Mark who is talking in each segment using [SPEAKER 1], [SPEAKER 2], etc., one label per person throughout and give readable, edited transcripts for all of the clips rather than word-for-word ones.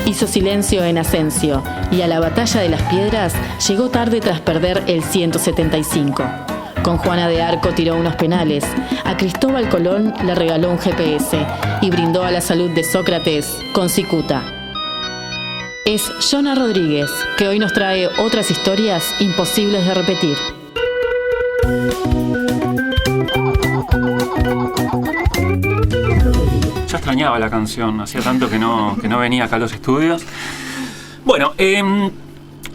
[SPEAKER 1] Hizo silencio en Asensio y a la batalla de las Piedras llegó tarde tras perder el 175. Con Juana de Arco tiró unos penales, a Cristóbal Colón le regaló un GPS y brindó a la salud de Sócrates con cicuta. Es Yona Rodríguez, que hoy nos trae otras historias imposibles de repetir.
[SPEAKER 2] Ya extrañaba la canción, hacía tanto que no venía acá a los estudios. Bueno,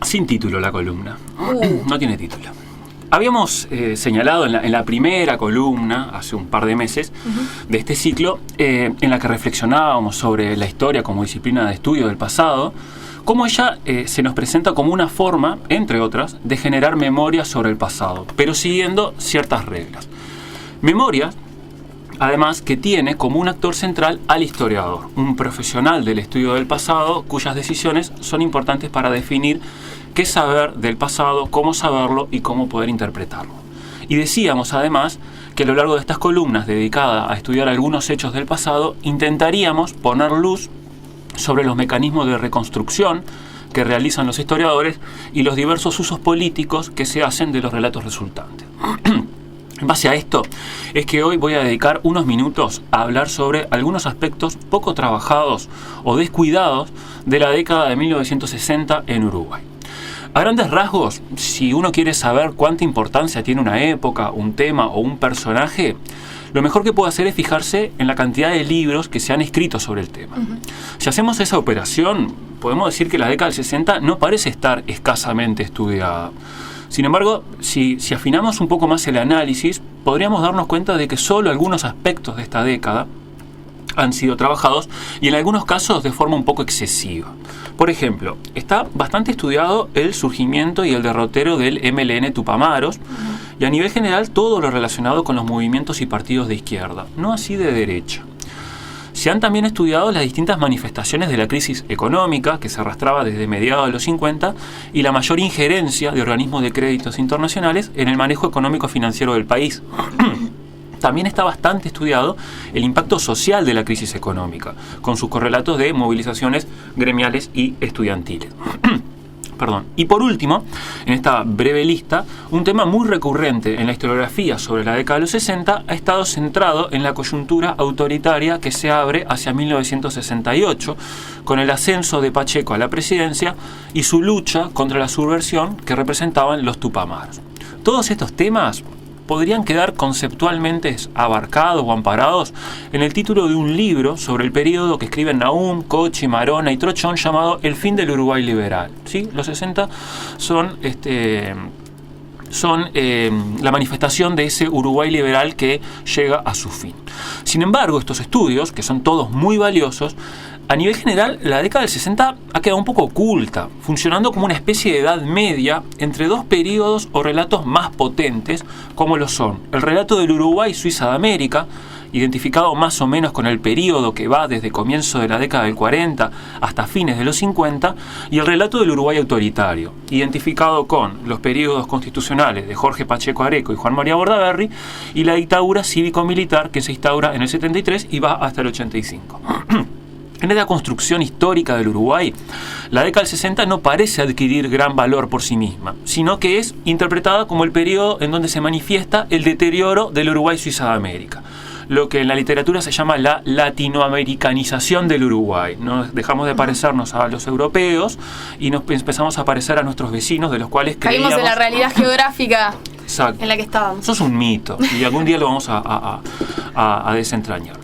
[SPEAKER 2] sin título la columna. No tiene título. Habíamos señalado en la primera columna, hace un par de meses, de este ciclo, en la que reflexionábamos sobre la historia como disciplina de estudio del pasado, cómo ella se nos presenta como una forma, entre otras, de generar memoria sobre el pasado, pero siguiendo ciertas reglas. Memorias, además, que tiene como un actor central al historiador, un profesional del estudio del pasado cuyas decisiones son importantes para definir qué saber del pasado, cómo saberlo y cómo poder interpretarlo. Y decíamos, además, que a lo largo de estas columnas dedicadas a estudiar algunos hechos del pasado, intentaríamos poner luz sobre los mecanismos de reconstrucción que realizan los historiadores y los diversos usos políticos que se hacen de los relatos resultantes. En base a esto, es que hoy voy a dedicar unos minutos a hablar sobre algunos aspectos poco trabajados o descuidados de la década de 1960 en Uruguay. A grandes rasgos, si uno quiere saber cuánta importancia tiene una época, un tema o un personaje, lo mejor que puede hacer es fijarse en la cantidad de libros que se han escrito sobre el tema. Si hacemos esa operación, podemos decir que la década del 60 no parece estar escasamente estudiada. Sin embargo, si afinamos un poco más el análisis, podríamos darnos cuenta de que solo algunos aspectos de esta década han sido trabajados y en algunos casos de forma un poco excesiva. Por ejemplo, está bastante estudiado el surgimiento y el derrotero del MLN Tupamaros y a nivel general todo lo relacionado con los movimientos y partidos de izquierda, no así de derecha. Se han también estudiado las distintas manifestaciones de la crisis económica que se arrastraba desde mediados de los 50 y la mayor injerencia de organismos de créditos internacionales en el manejo económico-financiero del país. También está bastante estudiado el impacto social de la crisis económica, con sus correlatos de movilizaciones gremiales y estudiantiles. Y por último, en esta breve lista, un tema muy recurrente en la historiografía sobre la década de los 60 ha estado centrado en la coyuntura autoritaria que se abre hacia 1968, con el ascenso de Pacheco a la presidencia y su lucha contra la subversión que representaban los Tupamaros. Todos estos temas podrían quedar conceptualmente abarcados o amparados en el título de un libro sobre el periodo que escriben Nahum, Cochi, Marona y Trochón llamado El fin del Uruguay liberal. ¿Sí? Los 60 son la manifestación de ese Uruguay liberal que llega a su fin. Sin embargo, estos estudios, que son todos muy valiosos, a nivel general, la década del 60 ha quedado un poco oculta, funcionando como una especie de edad media entre dos periodos o relatos más potentes, como lo son el relato del Uruguay Suiza de América, identificado más o menos con el periodo que va desde comienzo de la década del 40 hasta fines de los 50, y el relato del Uruguay autoritario, identificado con los periodos constitucionales de Jorge Pacheco Areco y Juan María Bordaberry, y la dictadura cívico-militar que se instaura en el 73 y va hasta el 85. En esta construcción histórica del Uruguay, la década del 60 no parece adquirir gran valor por sí misma, sino que es interpretada como el periodo en donde se manifiesta el deterioro del Uruguay Suiza de América, lo que en la literatura se llama la latinoamericanización del Uruguay. Nos dejamos de parecernos a los europeos y nos empezamos a parecer a nuestros vecinos, de los cuales creíamos...
[SPEAKER 3] Caímos en la realidad geográfica.
[SPEAKER 2] Exacto.
[SPEAKER 3] En la que estábamos.
[SPEAKER 2] Eso es un mito y algún día lo vamos a desentrañar.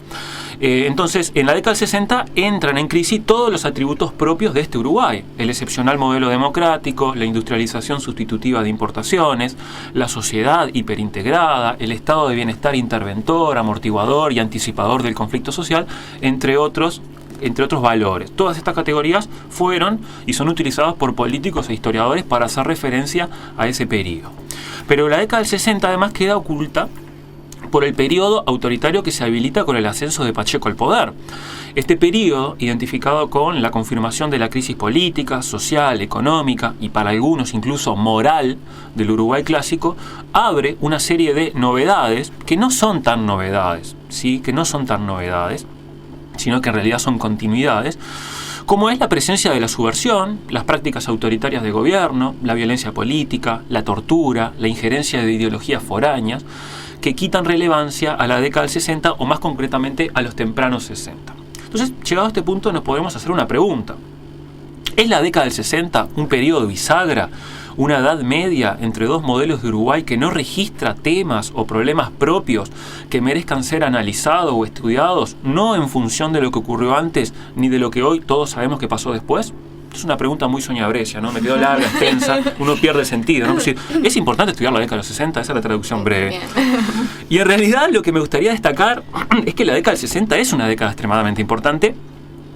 [SPEAKER 2] Entonces, en la década del 60 entran en crisis todos los atributos propios de este Uruguay: el excepcional modelo democrático, la industrialización sustitutiva de importaciones, la sociedad hiperintegrada, el estado de bienestar interventor, amortiguador y anticipador del conflicto social, entre otros valores. Todas estas categorías fueron y son utilizadas por políticos e historiadores para hacer referencia a ese periodo. Pero la década del 60 además queda oculta por el periodo autoritario que se habilita con el ascenso de Pacheco al poder. Este periodo, identificado con la confirmación de la crisis política, social, económica y para algunos incluso moral del Uruguay clásico, abre una serie de novedades que no son tan novedades, sino que en realidad son continuidades, como es la presencia de la subversión, las prácticas autoritarias de gobierno, la violencia política, la tortura, la injerencia de ideologías foráneas, que quitan relevancia a la década del 60 o más concretamente a los tempranos 60. Entonces, llegado a este punto, nos podemos hacer una pregunta. ¿Es la década del 60 un periodo bisagra, una edad media entre dos modelos de Uruguay que no registra temas o problemas propios que merezcan ser analizados o estudiados, no en función de lo que ocurrió antes ni de lo que hoy todos sabemos que pasó después? Es una pregunta muy soñabrecia, ¿no? Me quedó larga, extensa, uno pierde sentido, ¿no? Es importante estudiar la década de los 60, esa es la traducción breve. Y en realidad lo que me gustaría destacar es que la década del 60 es una década extremadamente importante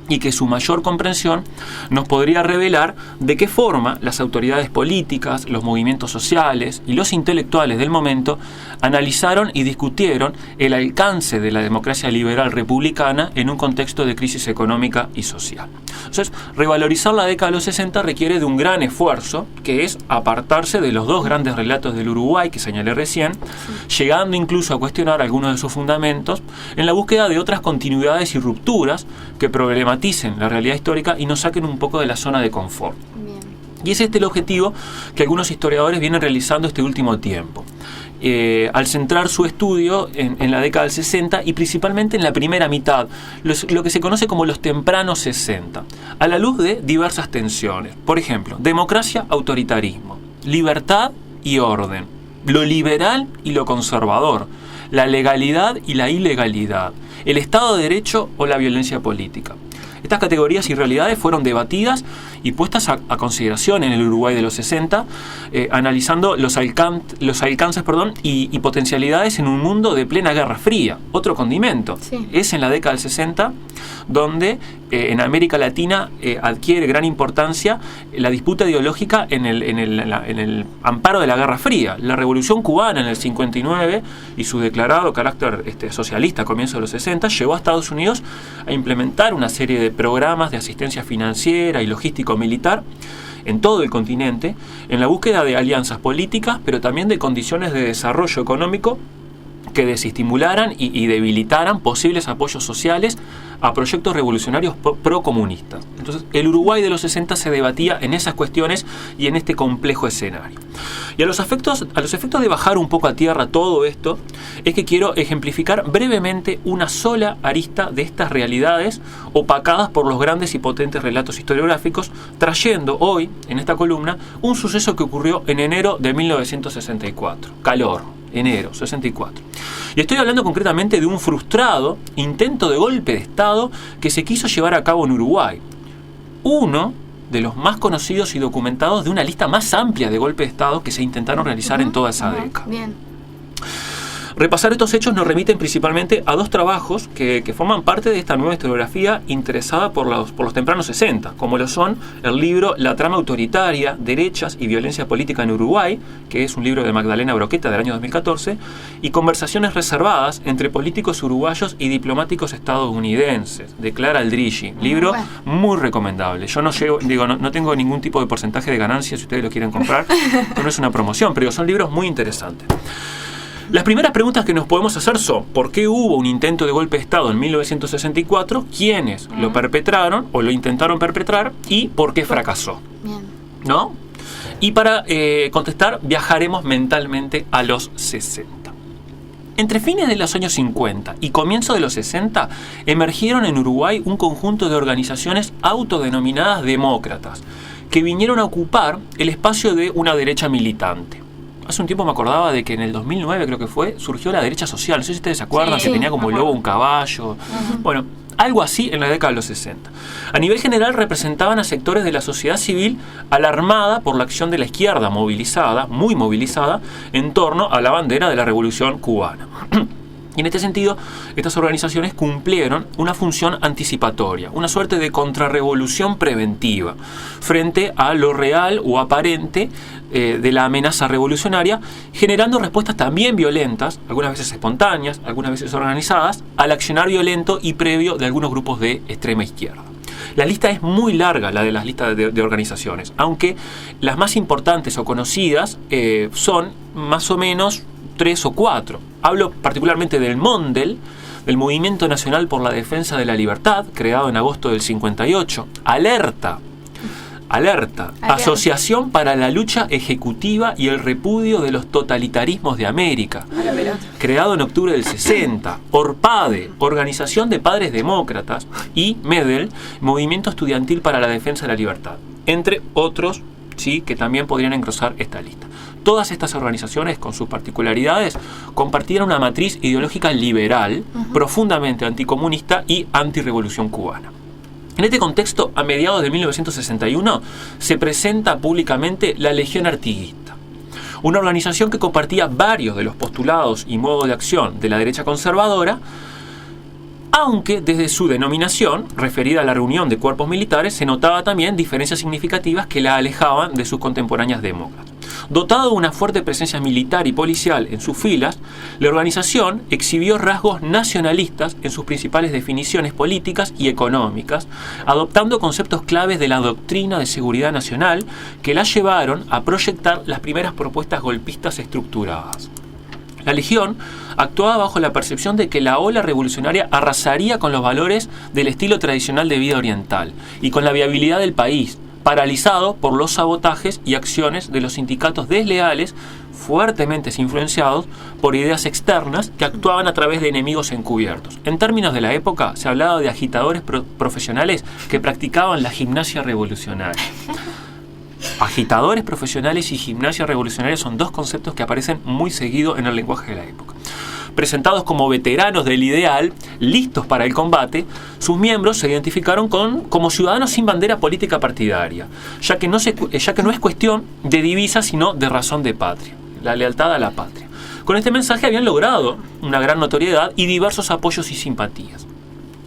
[SPEAKER 2] y que su mayor comprensión nos podría revelar de qué forma las autoridades políticas, los movimientos sociales y los intelectuales del momento analizaron y discutieron el alcance de la democracia liberal republicana en un contexto de crisis económica y social. Entonces, revalorizar la década de los 60 requiere de un gran esfuerzo, que es apartarse de los dos grandes relatos del Uruguay que señalé recién, llegando incluso a cuestionar algunos de sus fundamentos, en la búsqueda de otras continuidades y rupturas que problematicen la realidad histórica y nos saquen un poco de la zona de confort.
[SPEAKER 3] Bien.
[SPEAKER 2] Y es este el objetivo que algunos historiadores vienen realizando este último tiempo, al centrar su estudio en la década del 60 y principalmente en la primera mitad, lo que se conoce como los tempranos 60, a la luz de diversas tensiones. Por ejemplo, democracia, autoritarismo, libertad y orden, lo liberal y lo conservador, la legalidad y la ilegalidad, el Estado de Derecho o la violencia política. Estas categorías y realidades fueron debatidas y puestas a consideración en el Uruguay de los 60, analizando los alcances y potencialidades en un mundo de plena Guerra Fría. Otro condimento.
[SPEAKER 3] Sí.
[SPEAKER 2] Es en la década del 60 donde en América Latina adquiere gran importancia la disputa ideológica en el amparo de la Guerra Fría. La Revolución Cubana en el 59 y su declarado carácter socialista a comienzos de los 60 llevó a Estados Unidos a implementar una serie de programas de asistencia financiera y logístico-militar en todo el continente, en la búsqueda de alianzas políticas, pero también de condiciones de desarrollo económico que desestimularan y debilitaran posibles apoyos sociales a proyectos revolucionarios procomunistas. Entonces, el Uruguay de los 60 se debatía en esas cuestiones y en este complejo escenario. Y a los efectos de bajar un poco a tierra todo esto, es que quiero ejemplificar brevemente una sola arista de estas realidades opacadas por los grandes y potentes relatos historiográficos, trayendo hoy, en esta columna, un suceso que ocurrió en enero de 1964. Calor. Enero 64. Y estoy hablando concretamente de un frustrado intento de golpe de Estado que se quiso llevar a cabo en Uruguay. Uno de los más conocidos y documentados de una lista más amplia de golpes de Estado que se intentaron realizar en toda esa década.
[SPEAKER 3] Bien.
[SPEAKER 2] Repasar estos hechos nos remiten principalmente a dos trabajos que forman parte de esta nueva historiografía interesada por los tempranos 60, como lo son el libro La trama autoritaria, derechas y violencia política en Uruguay, que es un libro de Magdalena Broqueta del año 2014, y Conversaciones reservadas entre políticos uruguayos y diplomáticos estadounidenses, de Clara Aldrigi, libro muy recomendable. Yo no tengo ningún tipo de porcentaje de ganancia si ustedes lo quieren comprar, no es una promoción, pero son libros muy interesantes. Las primeras preguntas que nos podemos hacer son: ¿por qué hubo un intento de golpe de Estado en 1964? ¿Quiénes lo perpetraron o lo intentaron perpetrar? ¿Y por qué fracasó?
[SPEAKER 3] Bien.
[SPEAKER 2] ¿No? Y para contestar, viajaremos mentalmente a los 60. Entre fines de los años 50 y comienzo de los 60, emergieron en Uruguay un conjunto de organizaciones autodenominadas demócratas, que vinieron a ocupar el espacio de una derecha militante. Hace un tiempo me acordaba de que en el 2009, creo que fue, surgió la derecha social. No sé si ustedes se acuerdan,
[SPEAKER 3] Sí,
[SPEAKER 2] que tenía como logo un caballo. Bueno, algo así en la década de los 60. A nivel general representaban a sectores de la sociedad civil alarmada por la acción de la izquierda movilizada, muy movilizada, en torno a la bandera de la Revolución Cubana. Y en este sentido, estas organizaciones cumplieron una función anticipatoria, una suerte de contrarrevolución preventiva, frente a lo real o aparente de la amenaza revolucionaria, generando respuestas también violentas, algunas veces espontáneas, algunas veces organizadas, al accionar violento y previo de algunos grupos de extrema izquierda. La lista es muy larga, la de las listas de organizaciones, aunque las más importantes o conocidas son más o menos 3 o 4. Hablo particularmente del MONDEL, del Movimiento Nacional por la Defensa de la Libertad, creado en agosto del 58, Alerta, Asociación para la Lucha Ejecutiva y el Repudio de los Totalitarismos de América, creado en octubre del 60, ORPADE, Organización de Padres Demócratas, y MEDEL, Movimiento Estudiantil para la Defensa de la Libertad, entre otros, sí, que también podrían engrosar esta lista. Todas estas organizaciones, con sus particularidades, compartían una matriz ideológica liberal, profundamente anticomunista y antirrevolución cubana. En este contexto, a mediados de 1961, se presenta públicamente la Legión Artiguista, una organización que compartía varios de los postulados y modos de acción de la derecha conservadora, aunque desde su denominación, referida a la reunión de cuerpos militares, se notaba también diferencias significativas que la alejaban de sus contemporáneas demócratas. Dotada de una fuerte presencia militar y policial en sus filas, la organización exhibió rasgos nacionalistas en sus principales definiciones políticas y económicas, adoptando conceptos claves de la doctrina de seguridad nacional que la llevaron a proyectar las primeras propuestas golpistas estructuradas. La Legión actuaba bajo la percepción de que la ola revolucionaria arrasaría con los valores del estilo tradicional de vida oriental y con la viabilidad del país, paralizado por los sabotajes y acciones de los sindicatos desleales, fuertemente influenciados por ideas externas que actuaban a través de enemigos encubiertos. En términos de la época, se hablaba de agitadores profesionales que practicaban la gimnasia revolucionaria. Agitadores profesionales y gimnasia revolucionaria son dos conceptos que aparecen muy seguido en el lenguaje de la época. Presentados como veteranos del ideal, listos para el combate, sus miembros se identificaron como ciudadanos sin bandera política partidaria, ya que no es cuestión de divisa, sino de razón de patria, la lealtad a la patria. Con este mensaje habían logrado una gran notoriedad y diversos apoyos y simpatías.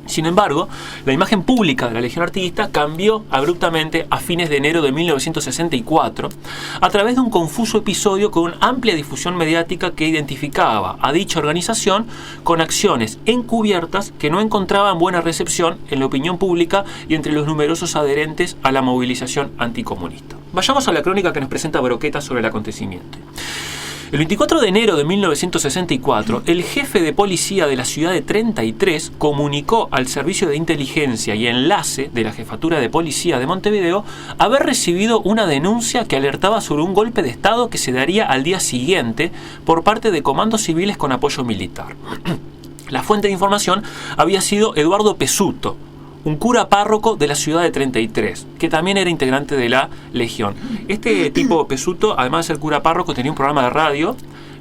[SPEAKER 2] Sin embargo, la imagen pública de la Legión Artiguista cambió abruptamente a fines de enero de 1964 a través de un confuso episodio con una amplia difusión mediática que identificaba a dicha organización con acciones encubiertas que no encontraban buena recepción en la opinión pública y entre los numerosos adherentes a la movilización anticomunista. Vayamos a la crónica que nos presenta Broqueta sobre el acontecimiento. El 24 de enero de 1964, el jefe de policía de la ciudad de 33 comunicó al Servicio de Inteligencia y Enlace de la Jefatura de Policía de Montevideo haber recibido una denuncia que alertaba sobre un golpe de Estado que se daría al día siguiente por parte de comandos civiles con apoyo militar. La fuente de información había sido Eduardo Pesuto, un cura párroco de la ciudad de 33, que también era integrante de la Legión. Este tipo Pesuto, además de ser cura párroco, tenía un programa de radio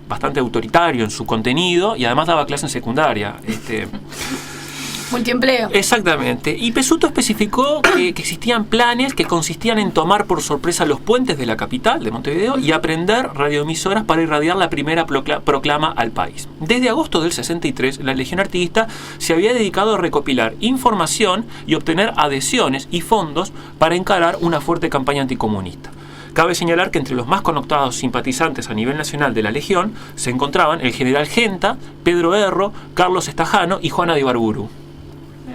[SPEAKER 2] bastante autoritario en su contenido y además daba clase en secundaria.
[SPEAKER 3] Multiempleo.
[SPEAKER 2] Exactamente. Y Pesuto especificó que existían planes que consistían en tomar por sorpresa los puentes de la capital, de Montevideo, y aprender radioemisoras para irradiar la primera proclama al país. Desde agosto del 63, la Legión Artiguista se había dedicado a recopilar información y obtener adhesiones y fondos para encarar una fuerte campaña anticomunista. Cabe señalar que entre los más connotados simpatizantes a nivel nacional de la Legión se encontraban el general Genta, Pedro Erro, Carlos Estajano y Juana de Ibarburu.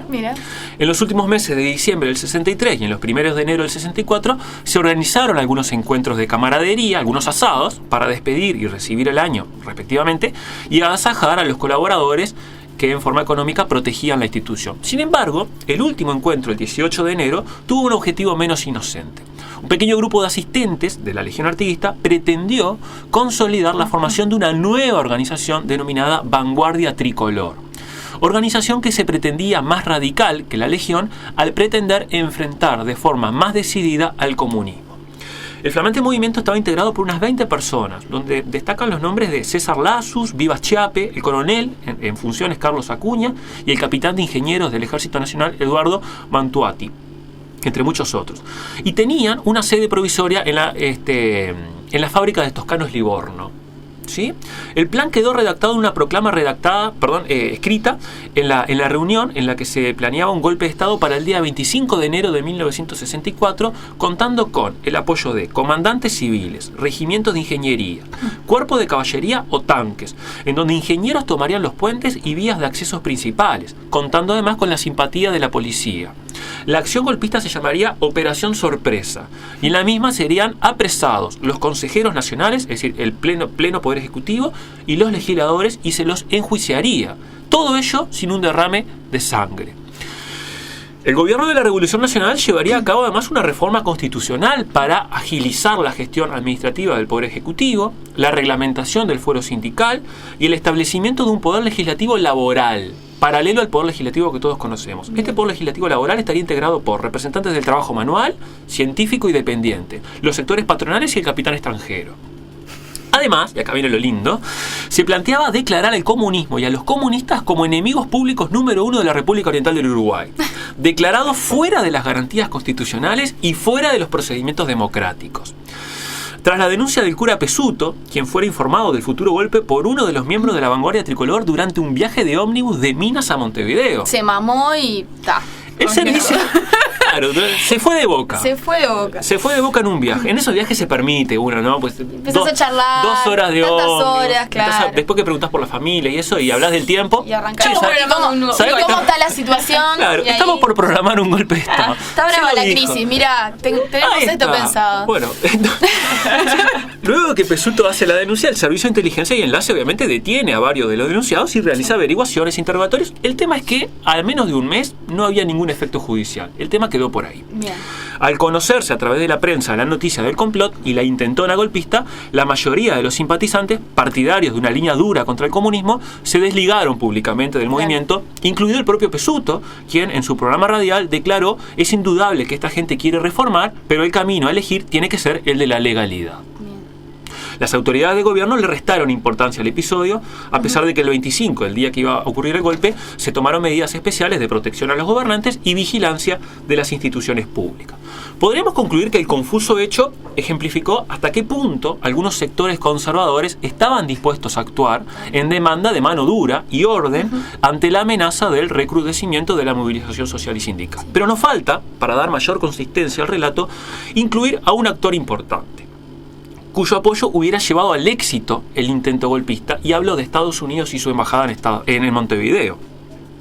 [SPEAKER 3] Mira.
[SPEAKER 2] En los últimos meses de diciembre del 63 y en los primeros de enero del 64 se organizaron algunos encuentros de camaradería, algunos asados, para despedir y recibir el año, respectivamente, y agasajar a los colaboradores que en forma económica protegían la institución. Sin embargo, el último encuentro, el 18 de enero, tuvo un objetivo menos inocente. Un pequeño grupo de asistentes de la Legión Artiguista pretendió consolidar la formación de una nueva organización denominada Vanguardia Tricolor. Organización que se pretendía más radical que la Legión al pretender enfrentar de forma más decidida al comunismo. El flamante movimiento estaba integrado por unas 20 personas, donde destacan los nombres de César Lazus, Vivas Chiape, el coronel en funciones Carlos Acuña y el capitán de ingenieros del Ejército Nacional Eduardo Mantuati, entre muchos otros. Y tenían una sede provisoria en la fábrica de Toscanos Livorno. ¿Sí? El plan quedó redactado en una proclama escrita en la reunión en la que se planeaba un golpe de Estado para el día 25 de enero de 1964, contando con el apoyo de comandantes civiles, regimientos de ingeniería, cuerpo de caballería o tanques, en donde ingenieros tomarían los puentes y vías de accesos principales, contando además con la simpatía de la policía. La acción golpista se llamaría Operación Sorpresa, y en la misma serían apresados los consejeros nacionales, es decir, el pleno Poder Ejecutivo, y los legisladores, y se los enjuiciaría Todo ello sin un derrame de sangre. El gobierno de la Revolución Nacional llevaría a cabo además una reforma constitucional para agilizar la gestión administrativa del Poder Ejecutivo, la reglamentación del fuero sindical y el establecimiento de un poder legislativo laboral, paralelo al poder legislativo que todos conocemos. Este poder legislativo laboral estaría integrado por representantes del trabajo manual, científico y dependiente, los sectores patronales y el capital extranjero. Además, y acá viene lo lindo, se planteaba declarar al comunismo y a los comunistas como enemigos públicos número 1 de la República Oriental del Uruguay, declarados fuera de las garantías constitucionales y fuera de los procedimientos democráticos. Tras la denuncia del cura Pesuto, quien fuera informado del futuro golpe por uno de los miembros de la vanguardia tricolor durante un viaje de ómnibus de Minas a Montevideo.
[SPEAKER 3] Se mamó y ta.
[SPEAKER 2] El servicio, claro, se fue de boca.
[SPEAKER 3] Se fue de boca.
[SPEAKER 2] Se fue de boca en un viaje. En esos viajes se permite uno, ¿no? Pues
[SPEAKER 3] empezás a charlar.
[SPEAKER 2] 2 horas de
[SPEAKER 3] tantas
[SPEAKER 2] ómnibus.
[SPEAKER 3] horas, claro.
[SPEAKER 2] Después que preguntás por la familia y eso, y hablas del tiempo.
[SPEAKER 3] Y arrancás.
[SPEAKER 2] Che,
[SPEAKER 3] ¿Cómo está la situación?
[SPEAKER 2] Claro,
[SPEAKER 3] Y ahí,
[SPEAKER 2] estamos por programar un golpe de Estado.
[SPEAKER 3] está brava
[SPEAKER 2] Se lo
[SPEAKER 3] la
[SPEAKER 2] dijo.
[SPEAKER 3] crisis. Mirá, tenemos
[SPEAKER 2] Ahí
[SPEAKER 3] esto
[SPEAKER 2] está.
[SPEAKER 3] pensado.
[SPEAKER 2] Bueno, luego que Pesuto hace la denuncia, el Servicio de Inteligencia y Enlace obviamente detiene a varios de los denunciados y realiza averiguaciones, interrogatorios. El tema es que al menos de un mes no había ningún efecto judicial. El tema quedó por ahí.
[SPEAKER 3] Bien.
[SPEAKER 2] Al conocerse a través de la prensa la noticia del complot y la intentona golpista, la mayoría de los simpatizantes, partidarios de una línea dura contra el comunismo, se desligaron públicamente del movimiento, incluido el propio Pesuto, quien en su programa radial declaró: es indudable que esta gente quiere reformar, pero el camino a elegir tiene que ser el de la legalidad. Las autoridades de gobierno le restaron importancia al episodio, a pesar de que el 25, el día que iba a ocurrir el golpe, se tomaron medidas especiales de protección a los gobernantes y vigilancia de las instituciones públicas. Podríamos concluir que el confuso hecho ejemplificó hasta qué punto algunos sectores conservadores estaban dispuestos a actuar en demanda de mano dura y orden ante la amenaza del recrudecimiento de la movilización social y sindical. Pero nos falta, para dar mayor consistencia al relato, incluir a un actor importante, cuyo apoyo hubiera llevado al éxito el intento golpista, y hablo de Estados Unidos y su embajada en Montevideo.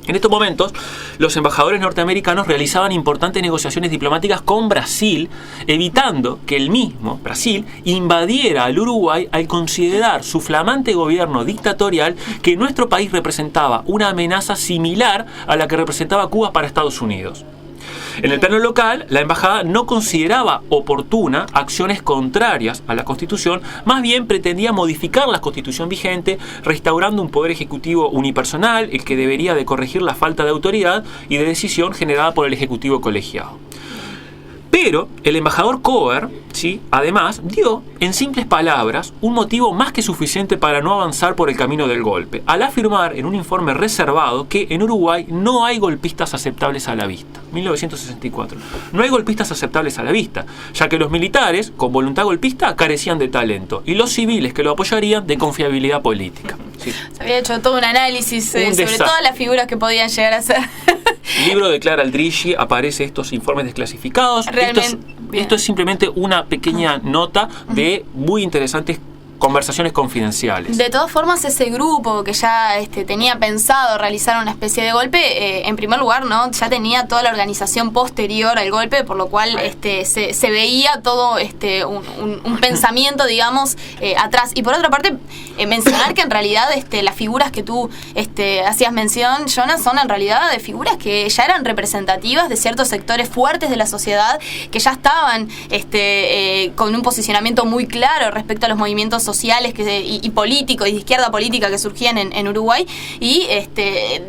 [SPEAKER 2] En estos momentos, los embajadores norteamericanos realizaban importantes negociaciones diplomáticas con Brasil, evitando que el mismo, Brasil, invadiera al Uruguay al considerar su flamante gobierno dictatorial que nuestro país representaba una amenaza similar a la que representaba Cuba para Estados Unidos. En el plano local, la embajada no consideraba oportuna acciones contrarias a la Constitución, más bien pretendía modificar la Constitución vigente, restaurando un poder ejecutivo unipersonal, el que debería de corregir la falta de autoridad y de decisión generada por el Ejecutivo colegiado. Pero el embajador Coer, ¿sí?, además, dio, en simples palabras, un motivo más que suficiente para no avanzar por el camino del golpe, al afirmar en un informe reservado que en Uruguay no hay golpistas aceptables a la vista. 1964. No hay golpistas aceptables a la vista, ya que los militares, con voluntad golpista, carecían de talento, y los civiles que lo apoyarían de confiabilidad política. Sí.
[SPEAKER 3] Se había hecho todo un análisis sobre todas las figuras que podían llegar a ser.
[SPEAKER 2] Libro de Clara Aldricci, aparece estos informes desclasificados. Esto es simplemente una pequeña nota de muy interesantes conversaciones confidenciales.
[SPEAKER 3] De todas formas, ese grupo que ya tenía pensado realizar una especie de golpe, en primer lugar, ¿no?, ya tenía toda la organización posterior al golpe, por lo cual se veía todo un pensamiento, digamos, atrás. Y por otra parte, mencionar que en realidad las figuras que tú hacías mención, Jonas, son en realidad de figuras que ya eran representativas de ciertos sectores fuertes de la sociedad, que ya estaban con un posicionamiento muy claro respecto a los movimientos sociales y políticos y de izquierda política que surgían en Uruguay, y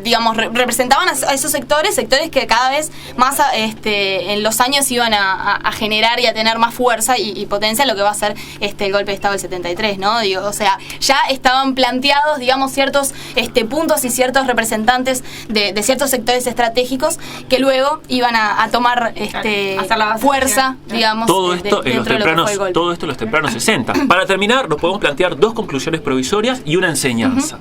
[SPEAKER 3] digamos representaban a esos sectores que cada vez más en los años iban a generar y a tener más fuerza y potencia lo que va a ser el golpe de Estado del 73, ¿no? Digo, o sea, ya estaban planteados, digamos, ciertos puntos y ciertos representantes de ciertos sectores estratégicos que luego iban a tomar fuerza, digamos,
[SPEAKER 2] todo esto en los tempranos 60. Para terminar, nos podemos plantear dos conclusiones provisorias y una enseñanza.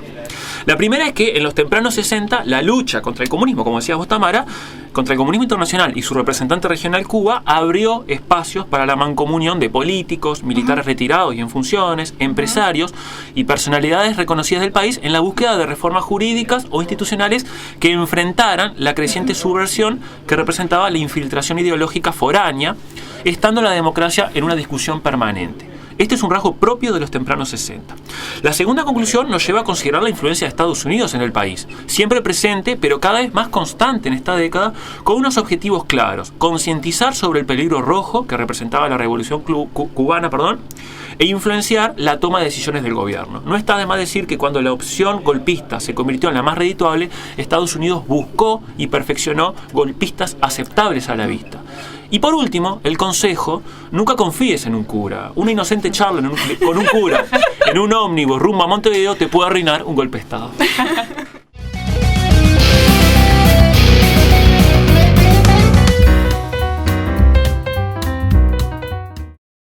[SPEAKER 2] La primera es que en los tempranos 60 la lucha contra el comunismo, como decías vos, Tamara, contra el comunismo internacional y su representante regional Cuba, abrió espacios para la mancomunión de políticos, militares retirados y en funciones, empresarios y personalidades reconocidas del país en la búsqueda de reformas jurídicas o institucionales que enfrentaran la creciente subversión que representaba la infiltración ideológica foránea, estando la democracia en una discusión permanente. Este es un rasgo propio de los tempranos 60. La segunda conclusión nos lleva a considerar la influencia de Estados Unidos en el país, siempre presente, pero cada vez más constante en esta década, con unos objetivos claros: concientizar sobre el peligro rojo que representaba la revolución cubana, e influenciar la toma de decisiones del gobierno. No está de más decir que cuando la opción golpista se convirtió en la más redituable, Estados Unidos buscó y perfeccionó golpistas aceptables a la vista. Y por último, el consejo: nunca confíes en un cura. Una inocente charla con un cura en un ómnibus rumbo a Montevideo te puede arruinar un golpe de Estado.